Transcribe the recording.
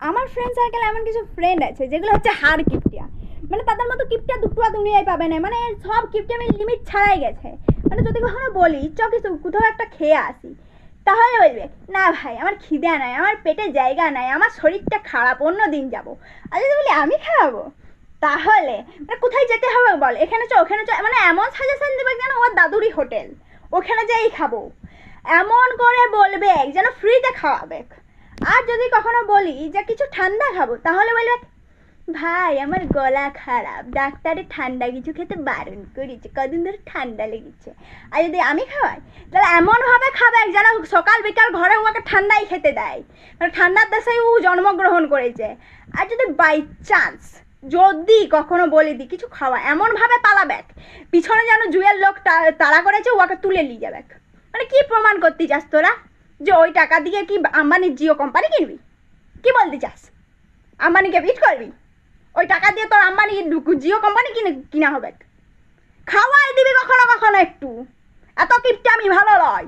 আমার ফ্রেন্ড সার্কেলে এমন কিছু ফ্রেন্ড আছে যেগুলো হচ্ছে হাড় কিপটিয়া, মানে তাদের মতো কিপটিয়া দুটোয়া দুনিয়ায় পাবে না, মানে সব কিপটিয়া লিমিট ছাড়াই গেছে। মানে যদি কখনো বলি চ কিছু কোথাও একটা খেয়ে আসি, তাহলে বলবে না ভাই আমার খিদে নাই, আমার পেটে জায়গা নাই, আমার শরীরটা খারাপ, অন্য দিন যাবো। আর যদি বলি আমি খাওয়াবো, তাহলে মানে কোথায় যেতে হবে বল, এখানে চ ওখানে চ, মানে এমন সাজেশন দেবে যেন ওর দাদুরই হোটেল, ওখানে যাই খাবো, এমন করে বলবে যেন ফ্রিতে খাওয়াবে। আর যদি কখনো বলি যে কিছু ঠান্ডা খাবো, তাহলে বলবে ভাই আমার গলা খারাপ, ডাক্তারে ঠান্ডা কিছু খেতে বারণ করেছে, কদিন ধরে ঠান্ডা লেগেছে। আর যদি আমি খাওয়াই তাহলে এমনভাবে খাবে যেন সকাল বিকাল ঘরে ওকে ঠান্ডাই খেতে দেয়, মানে ঠান্ডার দেশেই ও জন্মগ্রহণ করেছে। আর যদি বাই চান্স যদি কখনো বলে দিই কিছু খাওয়া, এমনভাবে পালাবে পিছনে যেন জুয়ের লোক তাড়া করেছে, ওকে তুলে নিয়ে যাবে। মানে কি প্রমাণ করতে চাস তোরা যে ওই টাকা দিয়ে কি আম্বানির জিও কোম্পানি কিনবি? কি বলতে চাস? আম্বানিকে বিট করবি? ওই টাকা দিয়ে তোর আম্বানি জিও কোম্পানি কিনা হবে? খাওয়াই দিবি কখনো কখনো একটু, এত কিপটা আমি ভালো নয়।